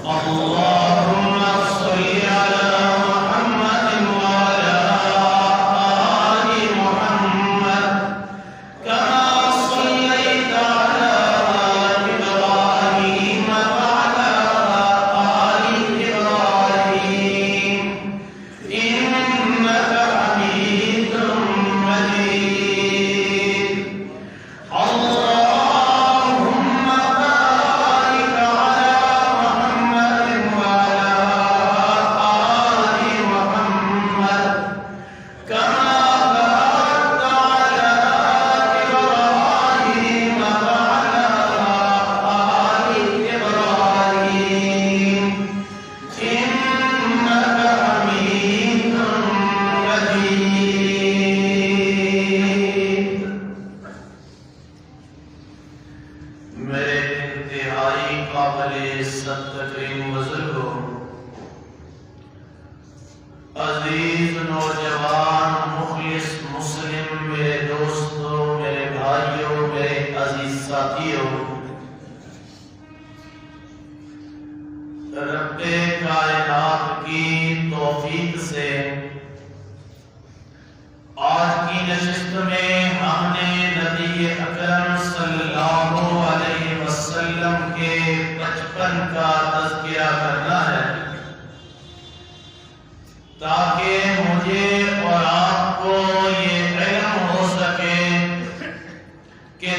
اللهم بارك على محمد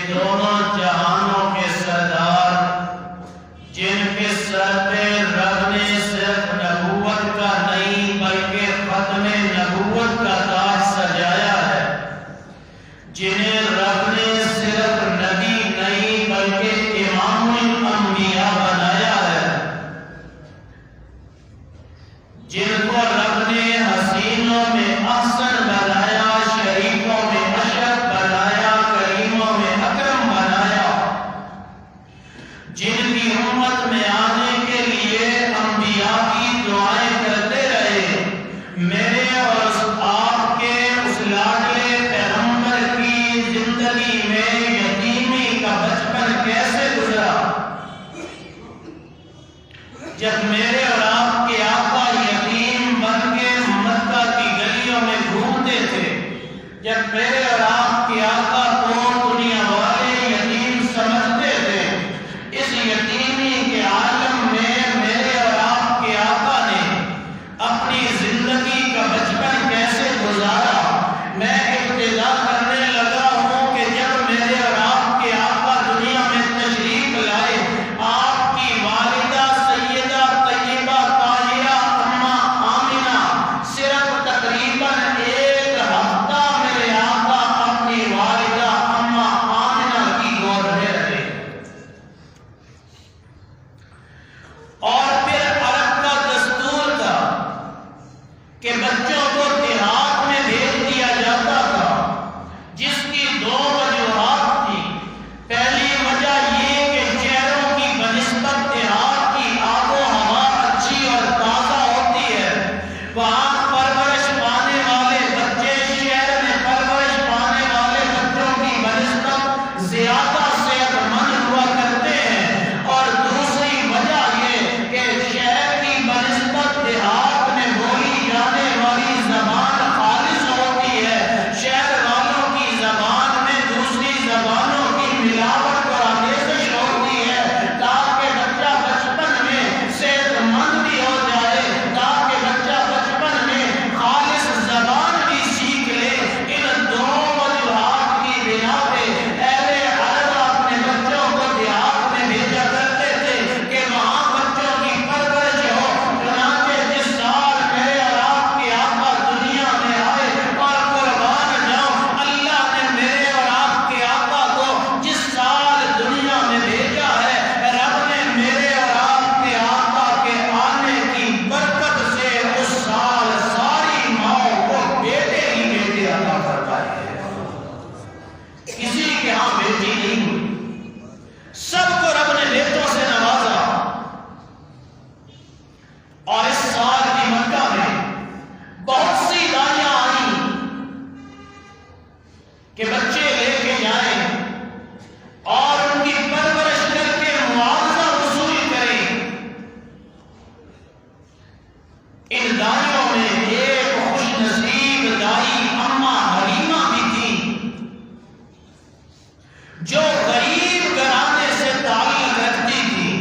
دونوں جہانوں کے سردار، جن کے سر پہ رب نے صرف نبوت کا نہیں بلکہ ختم نبوت کا تاج سجایا ہے، جنہیں رب نے صرف نبی نہیں بلکہ امام الانبیاء بنایا ہے، جن کو رب نے حسینوں میں احسن بنایا، شریفوں میں اشرف بنایا، کریموں میں اکرم بنایا، جن کی امت میں آنے کے لیے انبیاء کی دعائیں کرتے رہے۔ میرے اور آپ کے اس لاڈلے پیغمبر کی زندگی میں یتیمی کا بچپن کیسے گزرا؟ جب میرے اور آپ کے آقا یتیم بن کے مکہ کی گلیوں میں گھومتے تھے، جب میرے اور آپ کے آقا کو دنیا والے یتیم سمجھتے تھے، اس یتیمی کے عالم میں میرے اور آپ کے آقا نے اپنی زندگی کا بچپن کیسے گزارا؟ میں ابتدا کرنے لگا ہوں کہ جب میرے اور آپ کے آقا دنیا میں تشریف لائے، آپ کی والدہ سیدہ طیبہ طاہرہ اماں آمنہ صرف تقریباً ایک ہفتہ میرے آقا اپنی والدہ اماں آمنہ کی گود میں رہے، اور پھر عرب کا دستور تھا کہ بچوں کو دیہات میں بھیج دیا جاتا تھا، جس کی دو وجوہات تھی۔ پہلی وجہ یہ کہ شہروں کی بنسبت دیہات کی آب و ہوا اچھی اور تازہ ہوتی ہے، وہاں پرورش پانے والے بچے شہر میں پرورش پانے والے بچوں کی بنسبت زیادہ صحت مند ہوا کرتے ہیں، اور دوسری وجہ یہ کہ شہر کی بنسبت دیہات میں بولی جانے والی زبان خالص ہوتی ہے، شہر والوں کی زبان میں دوسری زبانوں کی ملاوٹ اور آمیزش ہوتی ہے، تاکہ بچہ بچپن میں صحت مند بھی ہو جائے، تاکہ بچہ بچپن میں خالص زبان بھی سیکھ لے۔ ان دونوں وجوہات کی بنا پہ اہل عرب اپنے بچوں کو دیہات میں بھیجا کرتے تھے کہ وہاں بچوں کی پرورش ہو۔ چنانچہ جس سال میرے اور آپ کے آقا دنیا میں آئے، اور قربان جاؤں اللہ نے میرے اور آپ کے آقا کو جس سال دنیا میں بھیجا ہے، رب نے میرے اور آپ کے آقا کے آنے کی برکت سے اس سال ساری ماؤں کو بیٹے ہی بیٹے عطا فرمائے ہیں۔ کسی کے ہاں بیٹی نہیں ہوئی، سب کو رب نے بیٹوں سے نوازا، اور اس سال کی مکہ میں بہت سی دائیاں آئیں کہ بچے لے کے جائیں اور ان کی پرورش کر کے معاوضہ وصول کریں۔ ان دائیوں میں ایک خوش نصیب دائی اماں حلیمہ بھی تھی، جو غریب گھرانے سے تعلق رکھتی تھی،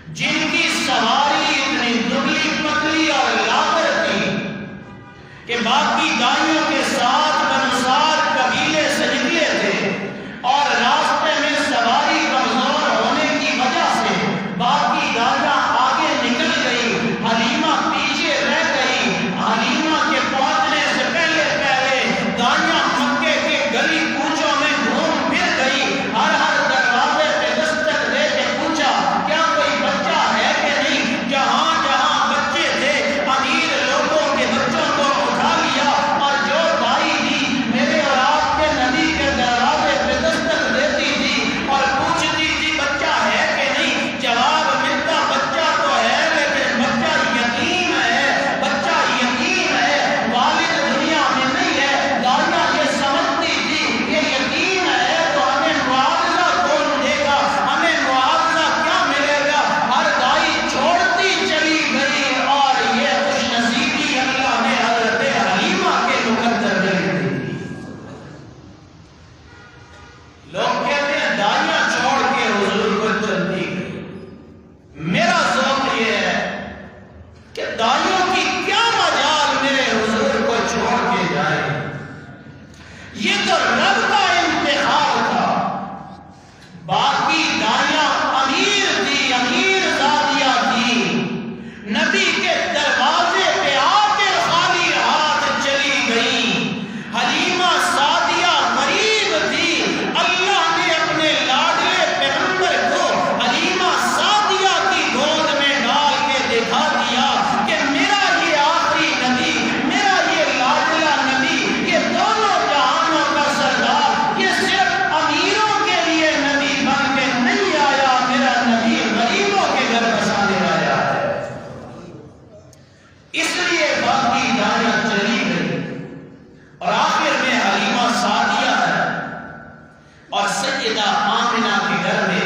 جن کی سواری اتنی دبلی پتلی اور لاغر تھی کہ باقی دائیوں کے ساتھ بنسار قبیلے سے نکلے تھے، اور راستے میں سواری کمزور ہونے کی وجہ سے باقی دائیاں آگے نکل گئی، حلیمہ پیچھے رہ گئی۔ حلیمہ کے پہنچنے سے پہلے پہلے دائیاں مکے کے گلی کوچوں میں گھوم پھر گئی، ہر دروازے پہ دستک دے کے پوچھا کیا کوئی بچہ ہے کہ نہیں۔ جہاں جہاں بچے تھے امیر لوگوں کے بچوں کو اٹھا لیا، اور جو دائی بھی میرے اور آپ کے نبی کے دروازے پہ دستک دیتی تھی اور پوچھتی تھی بچہ ہے کہ نہیں، جواب ملتا بچہ تو ہے لیکن بچہ یتیم ہے، بچہ یتیم ہے، والد دنیا میں نہیں ہے۔ دائیاں یہ سمجھتی تھی کہ یتیم ہے تو ہمیں معاوضہ کون دے گا، ہمیں معاوضہ کیا ملے گا۔ ہر دائی چھوڑتی چلی گئی، اور یہ خوش نصیبی اللہ نے حضرت حلیمہ کے مقدر میں لکھ دی۔ لوگ کہتے ہیں دائیاں چھوڑ کے حضور کو چلتی گئی، میرا ذوق یہ ہے کہ دائیوں کی کیا مجال میرے حضور کو چھوڑ کے جائے۔ یہ تو رب کا انتخاب تھا، سیدہ آمنہ کے گھر میں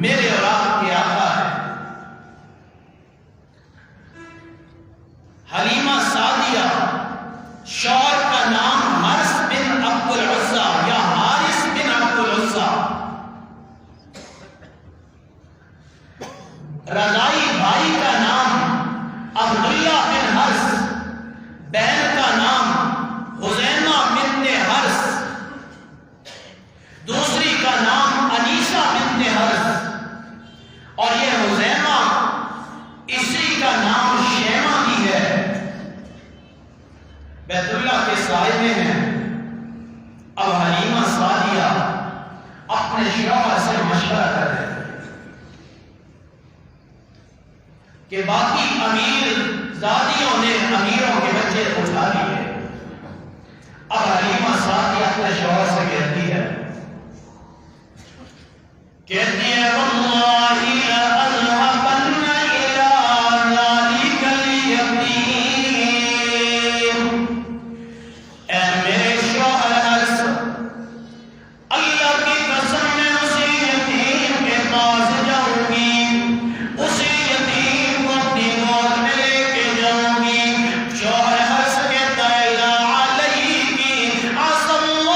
میرے اور آپ کے آقا ہے حلیمہ سعدیہ، شوہر کا نام حارث بن عبد العزیٰ یا حارث بن عبد العزیٰ، رضائی بھائی کا نام عبداللہ بن حارث، بہن کا نام حزیمہ بنت حارث، دوسری کا نام انیسہ بنت حارث، اور یہ حزیمہ اسی کا نام شیمہ بھی ہے، بیت اللہ کے سائے میں ہیں۔ اب حلیمہ سعدیہ اپنے شوہر سے مشورہ کر رہے ہیں کہ باقی امیر زادیوں نے امیروں کے بچے اٹھا لیے، اب حلیمہ سعدیہ اپنے شوہر سے کہتی ہے واللہ لأذهبن إلى ذلك اليتيم، اے میرے شوہر حارث، اللہ کی قسم میں اسی یتیم کے پاس جاؤں گی، اسی یتیم کو اپنی گود میں لے کے جاؤں گی۔ شوہر حارث کہتا ہے لا علیکی عسى الله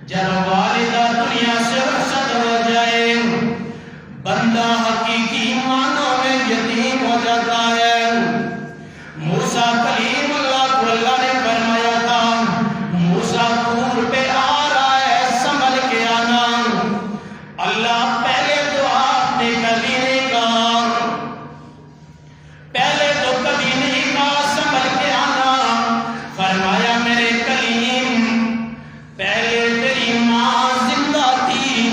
جب والدہ دنیا سے رخصت ہو جائے بندہ حقیقی معنوں میں یتیم ہو جاتا ہے۔ موسیٰ کلیم اللہ کو اللہ نے فرمایا تھا موسیٰ طور پہ آ رہا ہے سنبھل کے آنا۔ اللہ پہلے تو آپ نے کبھی نہیں کہا، پہلے تو کبھی نہیں کہا سنبھل کے آنا، فرمایا میرے کلیم پہلے تیری ماں زندہ تھی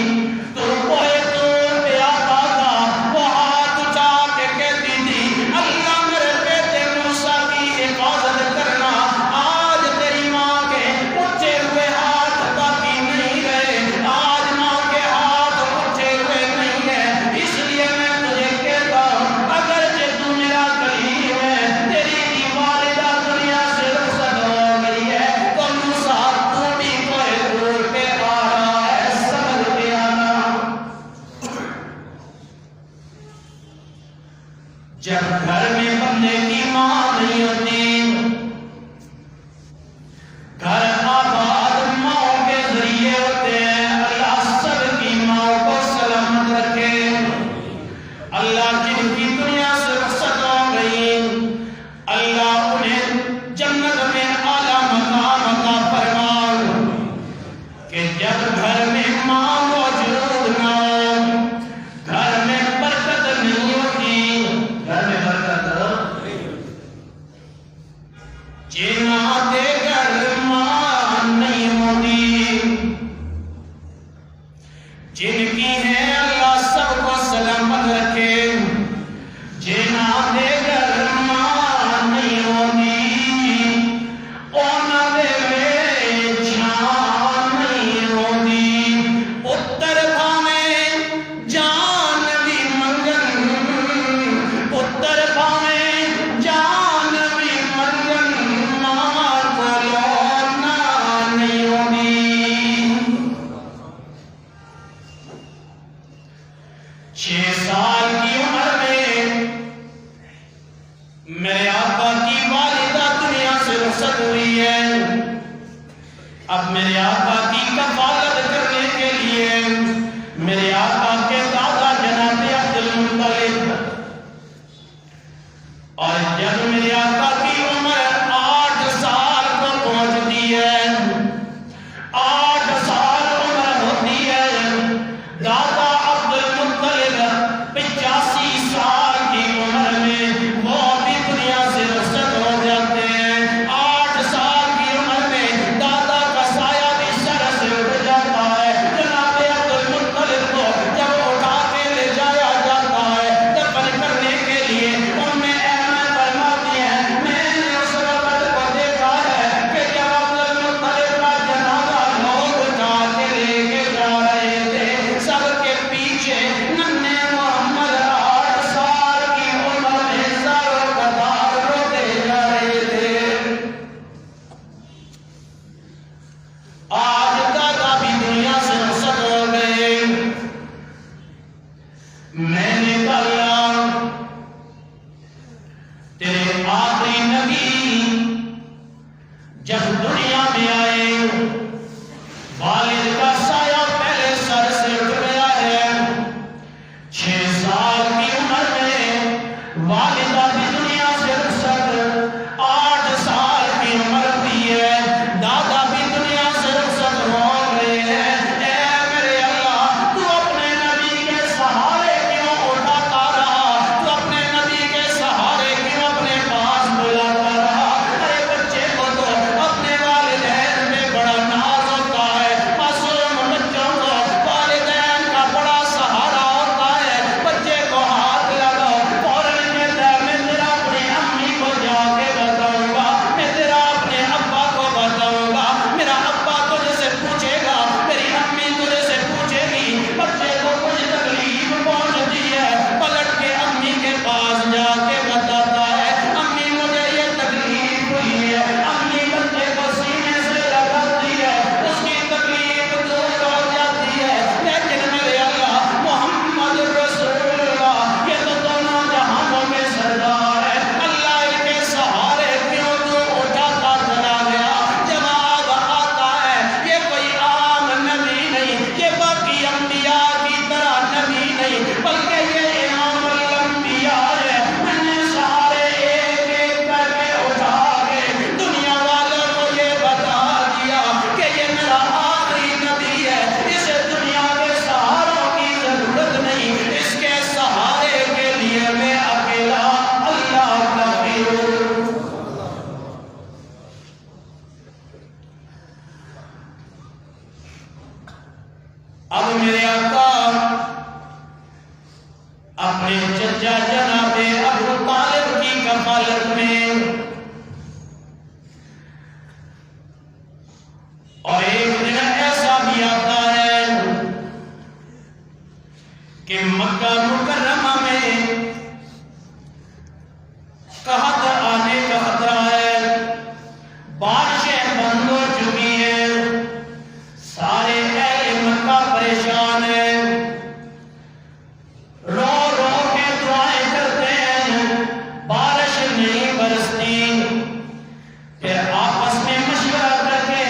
تو کوئی طور پہ آتا تھا، وہ ہاتھ اٹھا کے کہتی تھی اللہ میرے بیٹے موسیٰ کی حفاظت کرنا۔ آج تیری ماں کے اٹھے ہوئے ہاتھ باقی نہیں رہے، آج ماں کے ہاتھ اٹھے ہوئے نہیں ہیں، اس لیے میں تجھے کہتا ہوں اگرچہ تو میرا کلیم ہے، تیری بھی والدہ دنیا سے رخصت ہو گئی ہے، تو موسیٰ تو بھی کوئی طور پہ آ رہا ہے سنبھل کے آنا۔ جب گھر میں بندے کی ماں نہیں ہوتی، گھر آباد ماں کے ذریعے ہوتے ہیں۔ اللہ سب کی ماں کو سلامت رکھے۔ اللہ جن کی دنیا سے رخصت ہو گئی اللہ انہیں جنت میں اعلیٰ مقام عطا فرما، کہ جب گھر میں ماں موجود نہ ہو گھر میں برکت نہیں ہوتی، گھر میں برکت جنا دے گھر ماں نہیں ہوتی۔ جن کی ہے اللہ سب کو سلامت رکھے، جنا دے گھر ماں نہیں ہوتی، اونا دے وے جان نہیں ہوتی، اتر بھاویں جان بھی منگن، اتر بھاویں جان بھی منگن، ماں کو لونا نہیں ہوتی۔ 6 سال کی عمر میں میرے آقا کی والدہ دنیا سے رخصت ہوئی ہے۔ اب میرے آقا کی کفالت کرنے کے لیے میرے آقا کے دادا جناب عبد المطلب، اور جب میرے آقا کی عمر 8 سال کو پہنچتی ہے، 8 سال عمر ہوتی ہے، دادا عبد المطلب 85 سال کی عمر میں وہ بھی دنیا سے رخصت ہو جاتے ہیں۔ 8 سال کی عمر میں دادا کا سایہ بھی سر سے اٹھ جاتا ہے۔ جناب عبد المطلب کو جب اب میرے آقا اپنے چچا جناب ابو طالب کی کفالت میں اور ایک دن ایسا بھی آتا ہے کہ مکہ مکرمہ میں قحط آنے کا خطرہ ہے، بارشیں بند ہو چکی ہیں، سارے اہل مکہ پریشان ہیں، رو رو کے دعائیں کرتے ہیں، بارش نہیں برستی۔ پھر آپس میں مشورہ کر کے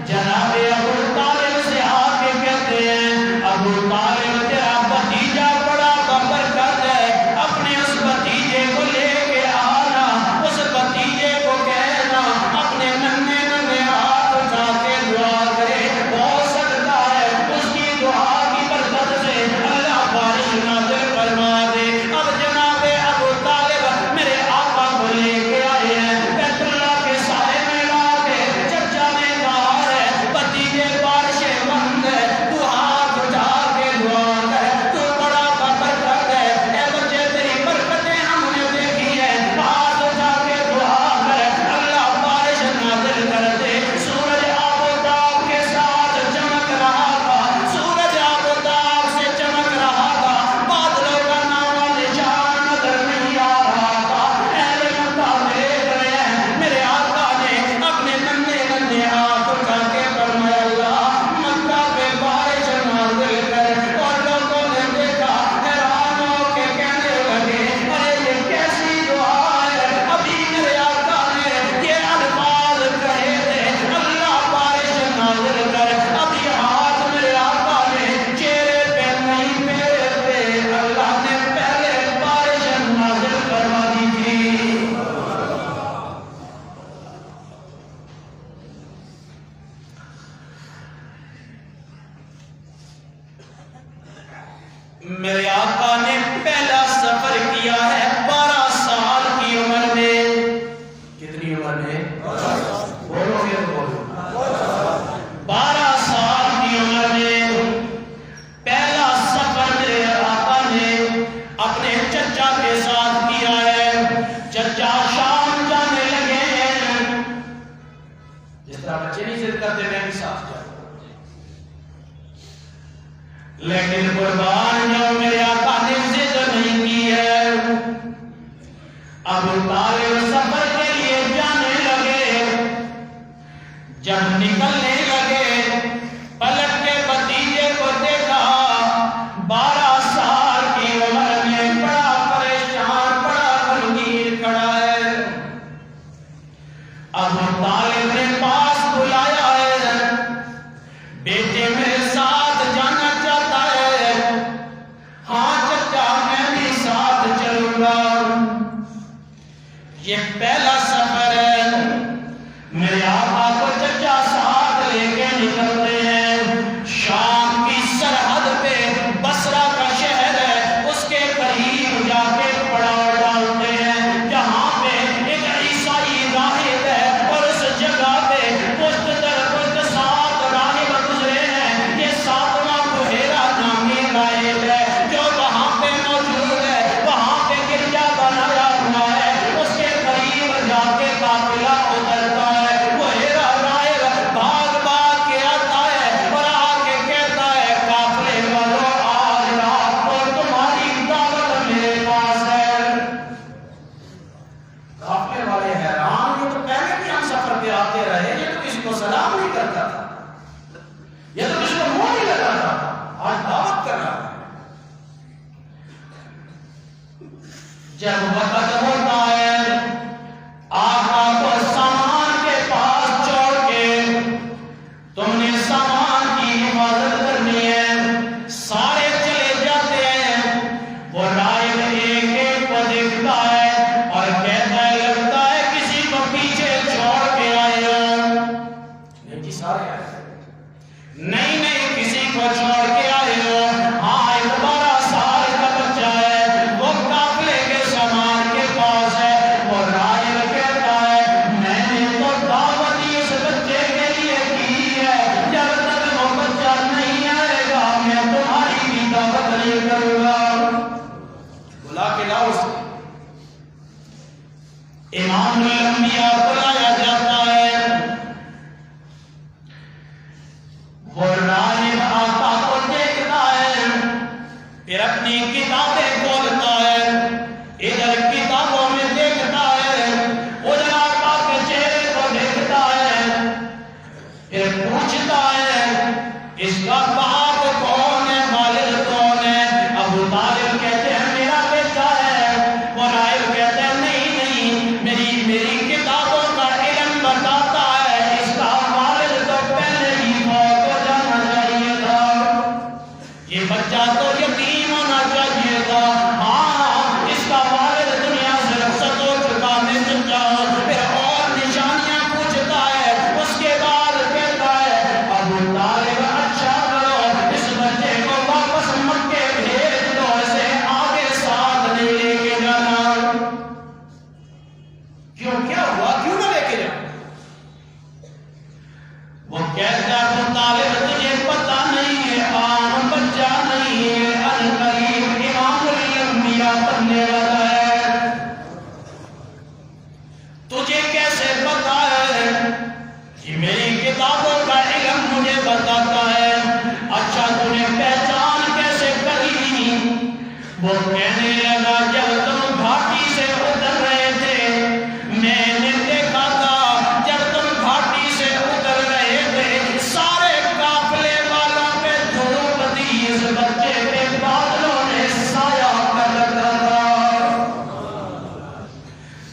جناب ابو طالب سے آ کے کہتے ہیں ابو طالب تیرا بھتیجا بڑا برکت ہے، اپنے اس بھتیجے کو لے کے آنا، اس بھتیجے کو کہنا اپنے ننھے ننھے ہاتھ اٹھا کے دعا کرے، ہو سکتا ہے اس کی دعا کی برکت سے اللہ بارش نازل فرما دے۔ اب جناب ابو طالب میرے آقا کو لے کے آئے ہیں، بیت اللہ کے سائے میں لا کے چچا نے کہا ہے بھتیجے بارشیں بند ہے، تو ہاتھ اٹھا کے دعا کر، تو بڑا برکت ہے، اے بچے تیری برکتیں ہم نے دیکھی ہے، ہاتھ اٹھا کے دعا کر، اللہ بارش نازل کر دے۔ سورج آفتاب کے ساتھ چمک رہا تھا، سورج آفتاب سے چمک رہا تھا، بادلوں کا نام و نشان نظر نہیں آ رہا تھا، اہل مکہ دیکھ رہے ہیں، میرے آقا نے اپنے ننھے ننھے ہاتھ اٹھا کے فرمایا اللہ مکہ پہ بارش نازل کر، اور لوگوں نے دیکھا حیران ہو کے کہنے لگے ارے یہ کیسی دعا ہے، ابھی میرے آقا نے یہ الفاظ کہے تھے اللہ بارش نازل کر، ابھی ہاتھ میرے آقا نے چہرے پہ نہیں پھیرے تھے، اللہ نے پہلے بارش نازل کروا دی تھی۔ میرے آقا نے پہلا سفر کیا ہے 12 سال کی عمر میں۔ کتنی عمر میں؟ بولو گے تو بولو۔ 12 سال کی عمر میں پہلا سفر میرے آقا نے اپنے چچا کے ساتھ کیا ہے۔ چچا شام جانے لگے ہیں، جس طرح بچے نہیں ضد کرتے میں بھی ساتھ جاؤں، لیکن قربان جو میرے آقا نے ضد نہیں کی ہے۔ ابو طالب سفر کے لیے جانے لگے، جب نکلنے لگے پلٹ کے بھتیجے کو دیکھا 12 سال کی عمر میں بڑا پریشان بڑا غمگین کھڑا ہے۔ ابو طالب نے پاس بلایا ہے، بیٹے میرے ساتھ جانا چاہتا ہے؟ ہاں چچا میں بھی ساتھ چلوں گا۔ یہ پہلا سفر ہے، میرے آقا کو چچا ساتھ لے کے نکلتے ہیں۔ شام کی سرحد پہ بصرہ کا شہر ہے، اس کے قریب جا کے پڑاؤ ڈالتے ہیں، جہاں پہ ایک عیسائی راہب ہے، اور اس جگہ پہ پشت در پشت 7 راہب گزرے ہیں۔ یہ 7واں بحیرہ نامی راہب ہے جو وہاں پہ موجود ہے، وہاں پہ گرجا بنایا ہوا ہے، اس کے قریب جا کے قافلہ اترتا ہے۔ بحیرہ راہب بھاگ بھاگ کے آتا ہے اور آ کے کہتا ہے قافلے والوں آج رات کو تمہاری دعوت میرے پاس ہے۔ قافلے والے حیران، یہ تو پہلے بھی ہم سفر پہ آتے رہے، یہ تو کسی کو سلام نہیں کرتا تھا، یہ تو کسی کو منہ نہیں لگاتا تھا، آج دعوت کر رہا ہے۔ جب وقت ہوتا ہے آقا کو سامان کے پاس چھوڑ کے تم نے سامان کی حفاظت کرنی ہے، سارے چلے جاتے ہیں۔ وہ راہب ایک ایک کو دیکھتا ہے اور کہتا ہے لگتا ہے کسی کو پیچھے چھوڑ کے آئے ہو۔ نہیں جی سارے آئے، نہیں نہیں کسی کو چھوڑ کے آئے ہو۔ ہاں ایک 12 سال کا بچہ ہے، وہ قافلے کے سامان کے پاس ہے۔ وہ راہب کہتا ہے میں نے تو دعوت ہی اس بچے کے لیے کی ہے، جب تک وہ بچہ نہیں آئے گا نہیں کروں گا. بلا کے لاؤ اسے. امام الانبیاء بلایا جاتا ہے. وہ راہب آقا کو دیکھتا ہے، پھر اپنی کتابیں کھولتا ہے، ادھر کتابوں میں دیکھتا ہے، ادھر آقا کے چہرے کو دیکھتا ہے، پھر پوچھتا ہے اس کا باپ کون ہے، والد کون ہے؟ ابو طالب کہتے ہیں میرا بیٹا ہے. وہ راہب کہتے ہیں نہیں میری کتابوں کا علم بتاتا ہے اس کا والد تو پہلے ہی موت ہو جانا چاہیے تھا، یہ بچہ تو یتیم ہونا چاہیے تھا. ہاں اس کا والد دنیا سے رخصت ہو چکا ہے. پھر اور نشانیاں پوچھتا ہے، اس کے بعد کہتا ہے ابو طالب اچھا کرو اس بچے کو واپس مکے بھیج دو، اسے آگے ساتھ نہیں لے کے جانا. کیوں کیا ہوا؟ کیوں نہ لے کے جانا؟ وہ کہتا ہے ابو طالب تجھے پتہ نہیں ہے، عام بچہ نہیں ہے، عنقریب امام الانبیاء بننے والا ہے. تجھے کیسے پتا ہے؟ کہ میری کتابوں کا علم مجھے بتاتا ہے. اچھا تو نے پہچان کیسے کری؟ وہ کہنے لگا جب تم گھاٹی سے اتر رہے تھے میں نے دیکھا تھا، جب تم گھاٹی سے اتر رہے تھے سارے قافلے والوں پہ دھوپ دی، اس بچے پہ بادلوں نے سایہ کر رکھا تھا.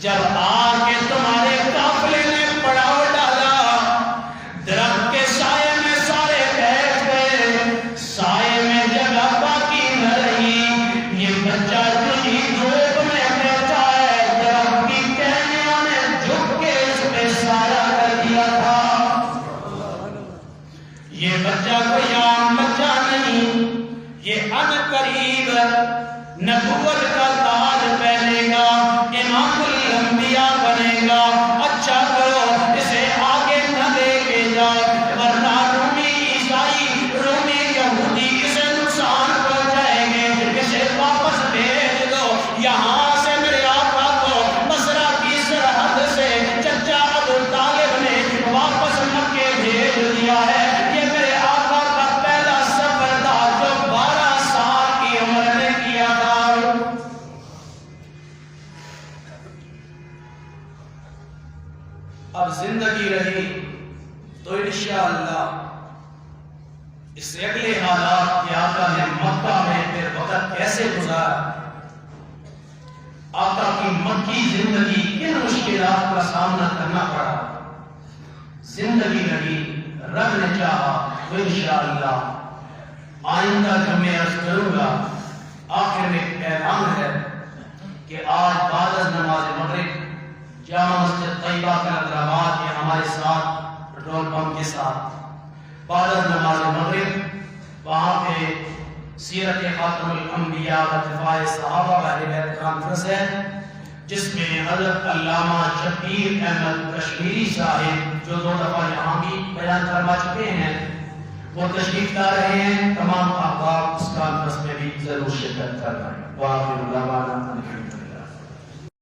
جب آ کے تمہارے قافلے نے پڑاؤ ڈالا، درخت کے سائے میں سارے بیٹھ گئے، سائے میں جگہ باقی نہ رہی. یہ بچہ تجھی دھوپ میں بیٹھا ہے، درخت کی ٹہنیوں نے جھک کے اس پہ سایہ کر دیا تھا. یہ بچہ کوئی عام بچہ نہیں، یہ عنقریب نبوت کا تاج پہنے گا، امام الانبیاء بنے گا. اچھا کرو اسے آگے نہ لے کے جاؤ، ورنہ رومی عیسائی، رومی یہودی اسے نقصان پہنچائیں گے. اسے واپس بھیج دو. یہاں سے میرے آقا کو بصرہ کی سرحد سے چچا ابو طالب نے واپس مکے بھیج دیا ہے. یہ میرے آقا کا پہلا سفر تھا جو 12 سال کی عمر میں کیا تھا. اب زندگی رہی تو انشاءاللہ اس سے اگلے حالات کہ آقا نے مکہ میں پھر وقت کیسے گزارا، آقا کی مکی زندگی کن مشکلات کا سامنا کرنا پڑا. زندگی رہی، رب نے چاہا تو انشاءاللہ آئندہ جب میں عرض کروں گا. آخر میں ایک اعلان ہے کہ آج بعد از نماز مغرب جامع مسجد طیبہ حیدرآباد کے ہمارے ساتھ پیٹرول پمپ کے ساتھ بعد از نماز مغرب وہاں پہ سیرت خاتم الانبیاء و دفاع صحابہ و اہل بیت کانفرنس ہے، جس میں حضرت علامہ شبیر احمد کشمیری صاحب جو 2 دفعہ یہاں بھی بیان فرما چکے ہیں وہ تشریف لا رہے ہیں. تمام احباب اس کانفرنس میں بھی ضرور شرکت کر رہے ہیں. وآخر دعوانا